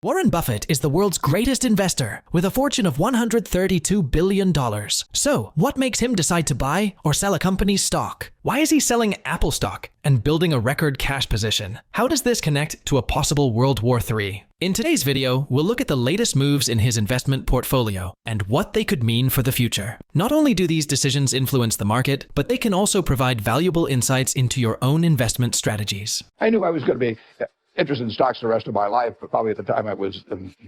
Warren Buffett is the world's greatest investor with a fortune of $132 billion. So, what makes him decide to buy or sell a company's stock? Why is he selling Apple stock and building a record cash position? How does this connect to a possible World War III? In today's video, we'll look at the latest moves in his investment portfolio and what they could mean for the future. Not only do these decisions influence the market, but they can also provide valuable insights into your own investment strategies. I knew I was going to be interested in stocks the rest of my life, but probably at the time I was,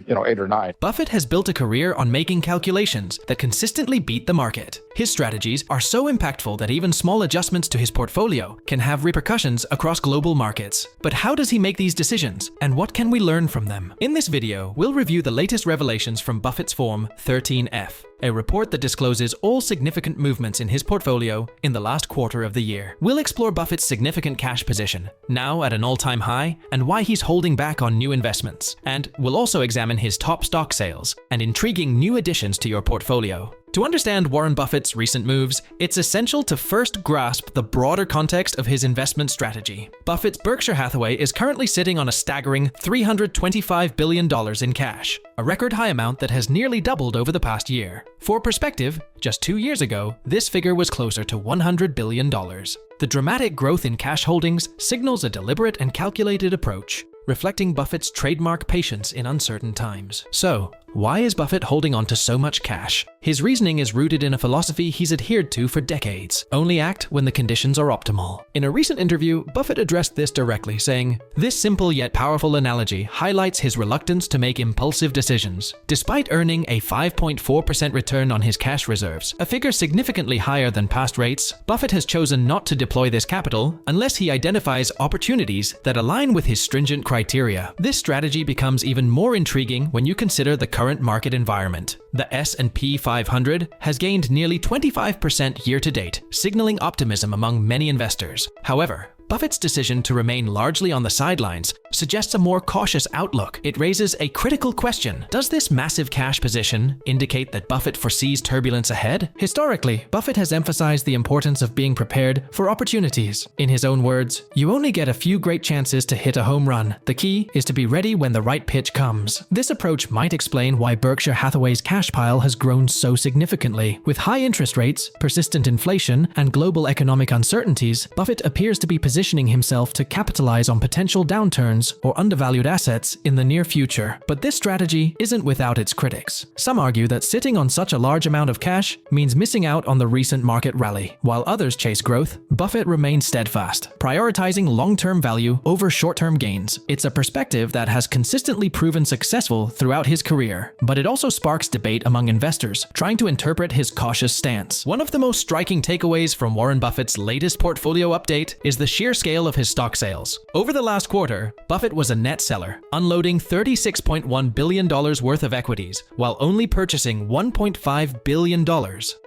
8 or 9. Buffett has built a career on making calculations that consistently beat the market. His strategies are so impactful that even small adjustments to his portfolio can have repercussions across global markets. But how does he make these decisions, and what can we learn from them? In this video, we'll review the latest revelations from Buffett's Form 13F, a report that discloses all significant movements in his portfolio in the last quarter of the year. We'll explore Buffett's significant cash position, now at an all-time high, and why he's holding back on new investments. And we'll also examine his top stock sales and intriguing new additions to your portfolio. To understand Warren Buffett's recent moves, it's essential to first grasp the broader context of his investment strategy. Buffett's Berkshire Hathaway is currently sitting on a staggering $325 billion in cash, a record high amount that has nearly doubled over the past year. For perspective, just 2 years ago, this figure was closer to $100 billion. The dramatic growth in cash holdings signals a deliberate and calculated approach, reflecting Buffett's trademark patience in uncertain times. So, why is Buffett holding on to so much cash? His reasoning is rooted in a philosophy he's adhered to for decades: only act when the conditions are optimal. In a recent interview, Buffett addressed this directly, saying, "This simple yet powerful analogy highlights his reluctance to make impulsive decisions. Despite earning a 5.4% return on his cash reserves, a figure significantly higher than past rates, Buffett has chosen not to deploy this capital unless he identifies opportunities that align with his stringent criteria. This strategy becomes even more intriguing when you consider the current market environment. The S&P 500 has gained nearly 25% year-to-date, signaling optimism among many investors. However, Buffett's decision to remain largely on the sidelines suggests a more cautious outlook. It raises a critical question. Does this massive cash position indicate that Buffett foresees turbulence ahead? Historically, Buffett has emphasized the importance of being prepared for opportunities. In his own words, "You only get a few great chances to hit a home run. The key is to be ready when the right pitch comes." This approach might explain why Berkshire Hathaway's cash pile has grown so significantly. With high interest rates, persistent inflation, and global economic uncertainties, Buffett appears to be positioning himself to capitalize on potential downturns or undervalued assets in the near future. But this strategy isn't without its critics. Some argue that sitting on such a large amount of cash means missing out on the recent market rally. While others chase growth, Buffett remains steadfast, prioritizing long-term value over short-term gains. It's a perspective that has consistently proven successful throughout his career, but it also sparks debate among investors trying to interpret his cautious stance. One of the most striking takeaways from Warren Buffett's latest portfolio update is the sheer scale of his stock sales. Over the last quarter, Buffett was a net seller, unloading $36.1 billion worth of equities, while only purchasing $1.5 billion.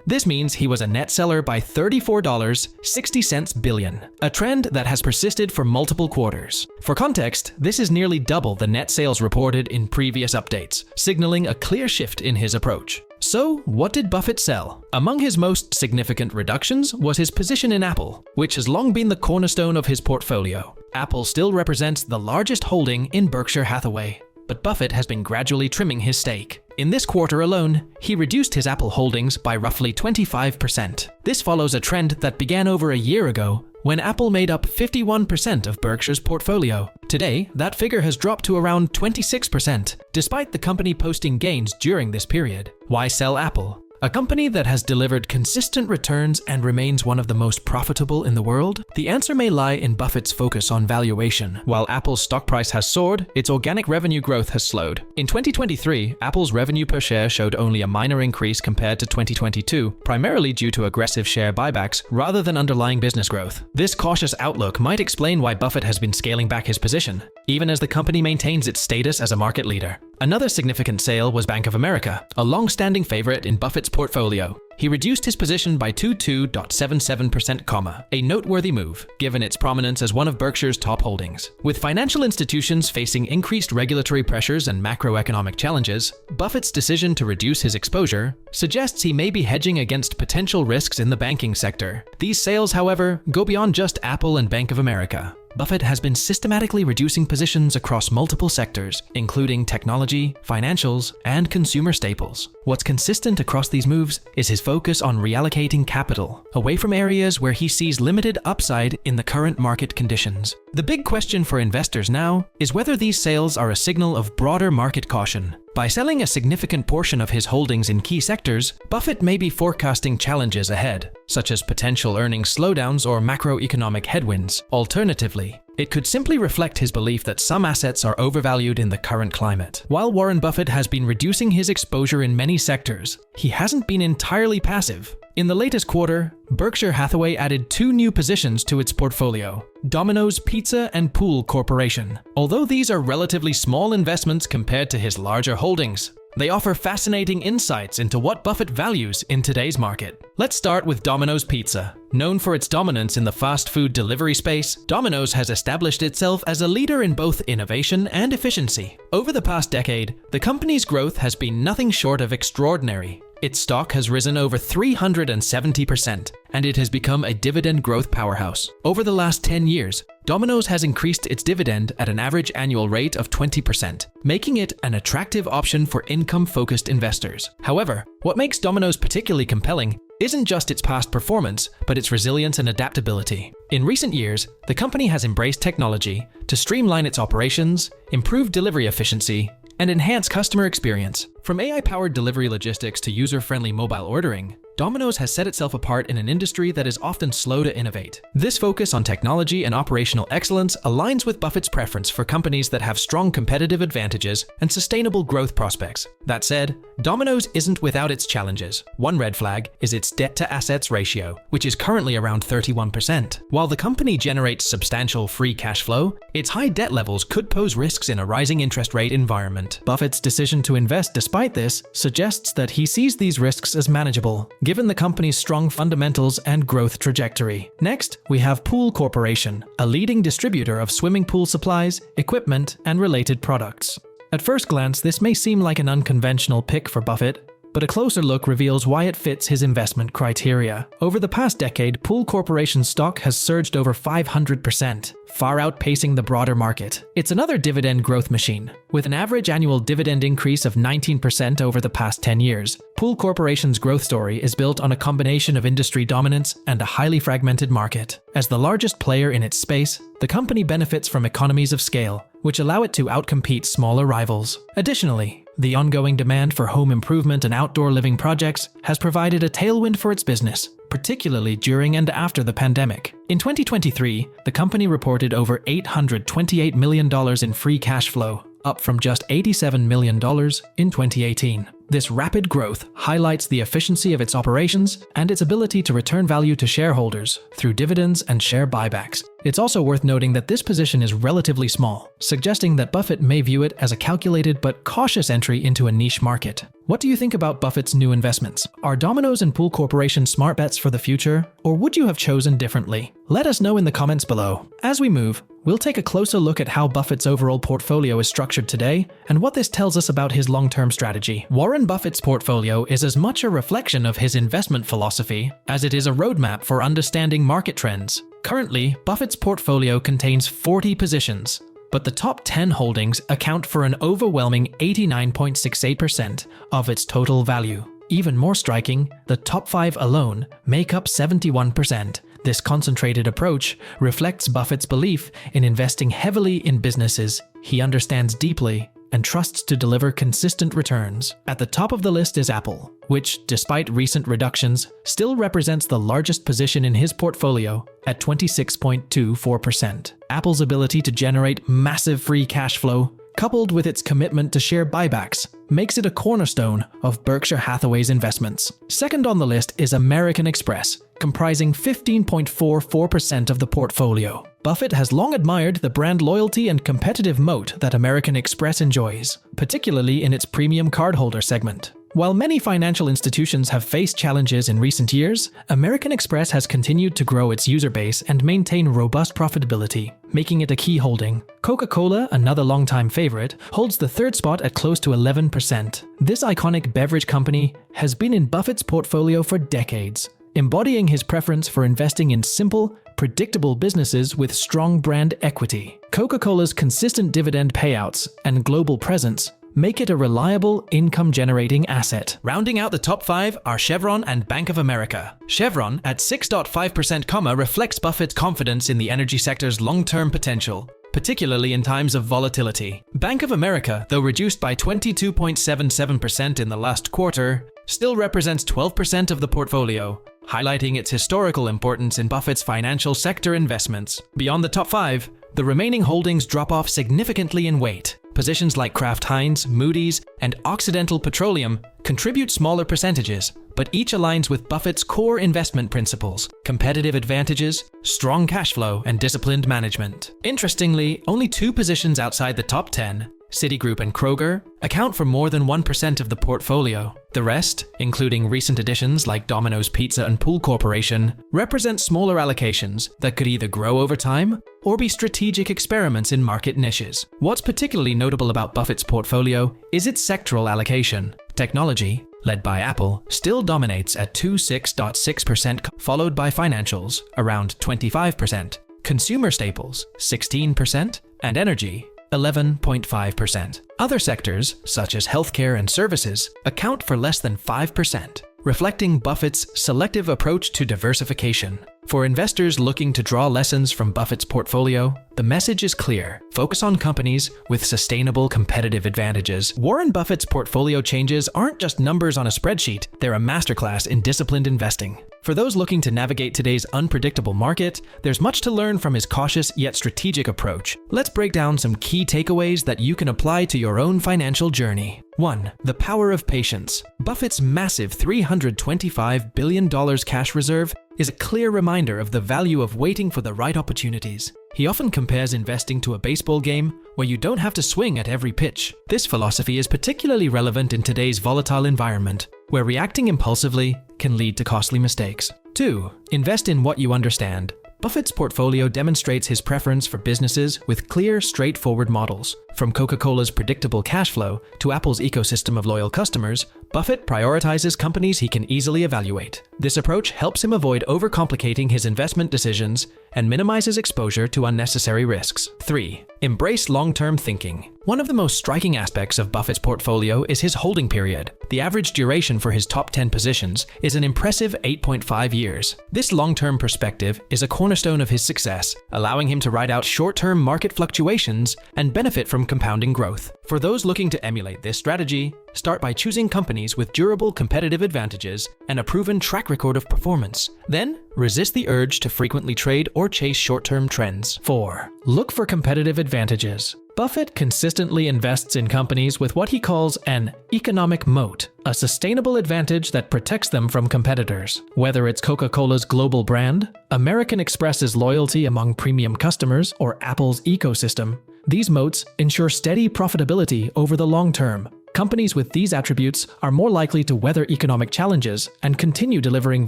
This means he was a net seller by $34.60 billion, a trend that has persisted for multiple quarters. For context, this is nearly double the net sales reported in previous updates, signaling a clear shift in his approach. So, what did Buffett sell? Among his most significant reductions was his position in Apple, which has long been the cornerstone of his portfolio. Apple still represents the largest holding in Berkshire Hathaway, but Buffett has been gradually trimming his stake. In this quarter alone, he reduced his Apple holdings by roughly 25%. This follows a trend that began over a year ago, when Apple made up 51% of Berkshire's portfolio. Today, that figure has dropped to around 26%, despite the company posting gains during this period. Why sell Apple? A company that has delivered consistent returns and remains one of the most profitable in the world? The answer may lie in Buffett's focus on valuation. While Apple's stock price has soared, its organic revenue growth has slowed. In 2023, Apple's revenue per share showed only a minor increase compared to 2022, primarily due to aggressive share buybacks rather than underlying business growth. This cautious outlook might explain why Buffett has been scaling back his position, even as the company maintains its status as a market leader. Another significant sale was Bank of America, a long-standing favorite in Buffett's portfolio. He reduced his position by 22.77%, a noteworthy move, given its prominence as one of Berkshire's top holdings. With financial institutions facing increased regulatory pressures and macroeconomic challenges, Buffett's decision to reduce his exposure suggests he may be hedging against potential risks in the banking sector. These sales, however, go beyond just Apple and Bank of America. Buffett has been systematically reducing positions across multiple sectors, including technology, financials, and consumer staples. What's consistent across these moves is his focus on reallocating capital away from areas where he sees limited upside in the current market conditions. The big question for investors now is whether these sales are a signal of broader market caution. By selling a significant portion of his holdings in key sectors, Buffett may be forecasting challenges ahead, such as potential earnings slowdowns or macroeconomic headwinds. Alternatively, it could simply reflect his belief that some assets are overvalued in the current climate. While Warren Buffett has been reducing his exposure in many sectors, he hasn't been entirely passive. In the latest quarter, Berkshire Hathaway added 2 new positions to its portfolio: Dominos Pizza and Pool Corporation. Although these are relatively small investments compared to his larger holdings, they offer fascinating insights into what Buffett values in today's market. Let's start with Domino's Pizza. Known for its dominance in the fast food delivery space, Domino's has established itself as a leader in both innovation and efficiency. Over the past decade, the company's growth has been nothing short of extraordinary. Its stock has risen over 370%, and it has become a dividend growth powerhouse. Over the last 10 years, Domino's has increased its dividend at an average annual rate of 20%, making it an attractive option for income-focused investors. However, what makes Domino's particularly compelling isn't just its past performance, but its resilience and adaptability. In recent years, the company has embraced technology to streamline its operations, improve delivery efficiency, and enhance customer experience. From AI-powered delivery logistics to user-friendly mobile ordering, Domino's has set itself apart in an industry that is often slow to innovate. This focus on technology and operational excellence aligns with Buffett's preference for companies that have strong competitive advantages and sustainable growth prospects. That said, Domino's isn't without its challenges. One red flag is its debt-to-assets ratio, which is currently around 31%. While the company generates substantial free cash flow, its high debt levels could pose risks in a rising interest rate environment. Buffett's decision to invest despite this suggests that he sees these risks as manageable, given the company's strong fundamentals and growth trajectory. Next, we have Pool Corporation, a leading distributor of swimming pool supplies, equipment, and related products. At first glance, this may seem like an unconventional pick for Buffett, but a closer look reveals why it fits his investment criteria. Over the past decade, Pool Corporation's stock has surged over 500%, far outpacing the broader market. It's another dividend growth machine, with an average annual dividend increase of 19% over the past 10 years. Pool Corporation's growth story is built on a combination of industry dominance and a highly fragmented market. As the largest player in its space, the company benefits from economies of scale, which allow it to outcompete smaller rivals. Additionally, the ongoing demand for home improvement and outdoor living projects has provided a tailwind for its business, particularly during and after the pandemic. In 2023, the company reported over $828 million in free cash flow, up from just $87 million in 2018. This rapid growth highlights the efficiency of its operations and its ability to return value to shareholders through dividends and share buybacks. It's also worth noting that this position is relatively small, suggesting that Buffett may view it as a calculated but cautious entry into a niche market. What do you think about Buffett's new investments? Are Domino's and Pool Corporation smart bets for the future, or would you have chosen differently? Let us know in the comments below. As we move, we'll take a closer look at how Buffett's overall portfolio is structured today and what this tells us about his long-term strategy. Warren Buffett's portfolio is as much a reflection of his investment philosophy as it is a roadmap for understanding market trends. Currently, Buffett's portfolio contains 40 positions, but the top 10 holdings account for an overwhelming 89.68% of its total value. Even more striking, the top 5 alone make up 71%. This concentrated approach reflects Buffett's belief in investing heavily in businesses he understands deeply and trusts to deliver consistent returns. At the top of the list is Apple, which, despite recent reductions, still represents the largest position in his portfolio at 26.24%. Apple's ability to generate massive free cash flow, coupled with its commitment to share buybacks, makes it a cornerstone of Berkshire Hathaway's investments. Second on the list is American Express, comprising 15.44% of the portfolio. Buffett has long admired the brand loyalty and competitive moat that American Express enjoys, particularly in its premium cardholder segment. While many financial institutions have faced challenges in recent years, American Express has continued to grow its user base and maintain robust profitability, making it a key holding. Coca-Cola, another longtime favorite, holds the third spot at close to 11%. This iconic beverage company has been in Buffett's portfolio for decades, embodying his preference for investing in simple, predictable businesses with strong brand equity. Coca-Cola's consistent dividend payouts and global presence make it a reliable income-generating asset. Rounding out the top 5 are Chevron and Bank of America. Chevron, at 6.5%, reflects Buffett's confidence in the energy sector's long-term potential, particularly in times of volatility. Bank of America, though reduced by 22.77% in the last quarter, still represents 12% of the portfolio, highlighting its historical importance in Buffett's financial sector investments. Beyond the top 5, the remaining holdings drop off significantly in weight. Positions like Kraft Heinz, Moody's, and Occidental Petroleum contribute smaller percentages, but each aligns with Buffett's core investment principles: competitive advantages, strong cash flow, and disciplined management. Interestingly, only 2 positions outside the top 10, Citigroup and Kroger, account for more than 1% of the portfolio. The rest, including recent additions like Dominos Pizza and Pool Corporation, represent smaller allocations that could either grow over time or be strategic experiments in market niches. What's particularly notable about Buffett's portfolio is its sectoral allocation. Technology, led by Apple, still dominates at 26.6%, followed by financials, around 25%, consumer staples, 16%, and energy, 11.5%. Other sectors, such as healthcare and services, account for less than 5%, reflecting Buffett's selective approach to diversification. For investors looking to draw lessons from Buffett's portfolio, the message is clear: focus on companies with sustainable competitive advantages. Warren Buffett's portfolio changes aren't just numbers on a spreadsheet, they're a masterclass in disciplined investing. For those looking to navigate today's unpredictable market, there's much to learn from his cautious yet strategic approach. Let's break down some key takeaways that you can apply to your own financial journey. 1. The power of patience. Buffett's massive $325 billion cash reserve is a clear reminder of the value of waiting for the right opportunities. He often compares investing to a baseball game where you don't have to swing at every pitch. This philosophy is particularly relevant in today's volatile environment, where reacting impulsively can lead to costly mistakes. 2. Invest in what you understand. Buffett's portfolio demonstrates his preference for businesses with clear, straightforward models. From Coca-Cola's predictable cash flow to Apple's ecosystem of loyal customers, Buffett prioritizes companies he can easily evaluate. This approach helps him avoid overcomplicating his investment decisions and minimizes exposure to unnecessary risks. 3. Embrace long-term thinking. One of the most striking aspects of Buffett's portfolio is his holding period. The average duration for his top 10 positions is an impressive 8.5 years. This long-term perspective is a cornerstone of his success, allowing him to ride out short-term market fluctuations and benefit from compounding growth. For those looking to emulate this strategy, start by choosing companies with durable competitive advantages and a proven track record of performance. Then, resist the urge to frequently trade or chase short-term trends. 4. Look for competitive advantages. Buffett consistently invests in companies with what he calls an economic moat, a sustainable advantage that protects them from competitors. Whether it's Coca-Cola's global brand, American Express's loyalty among premium customers, or Apple's ecosystem, these moats ensure steady profitability over the long term. Companies with these attributes are more likely to weather economic challenges and continue delivering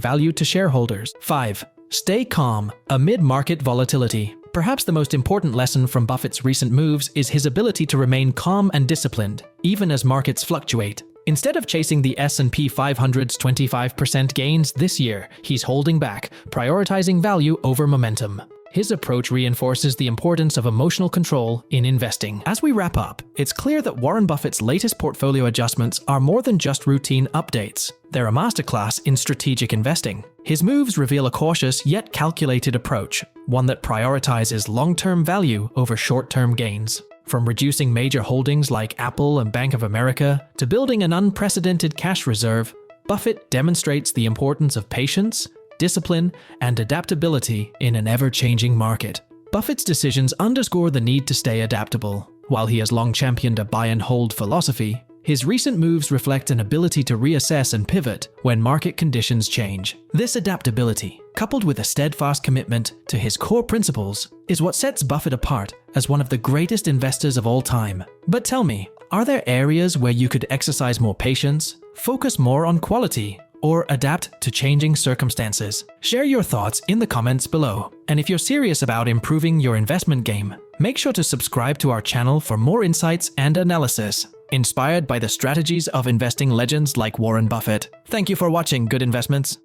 value to shareholders. 5. Stay calm amid market volatility. Perhaps the most important lesson from Buffett's recent moves is his ability to remain calm and disciplined, even as markets fluctuate. Instead of chasing the S&P 500's 25% gains this year, he's holding back, prioritizing value over momentum. His approach reinforces the importance of emotional control in investing. As we wrap up, it's clear that Warren Buffett's latest portfolio adjustments are more than just routine updates. They're a masterclass in strategic investing. His moves reveal a cautious yet calculated approach, one that prioritizes long-term value over short-term gains. From reducing major holdings like Apple and Bank of America to building an unprecedented cash reserve, Buffett demonstrates the importance of patience, discipline, and adaptability in an ever-changing market. Buffett's decisions underscore the need to stay adaptable. While he has long championed a buy-and-hold philosophy, his recent moves reflect an ability to reassess and pivot when market conditions change. This adaptability, coupled with a steadfast commitment to his core principles, is what sets Buffett apart as one of the greatest investors of all time. But tell me, are there areas where you could exercise more patience, focus more on quality, or adapt to changing circumstances? Share your thoughts in the comments below. And if you're serious about improving your investment game, make sure to subscribe to our channel for more insights and analysis, inspired by the strategies of investing legends like Warren Buffett. Thank you for watching Good Investments.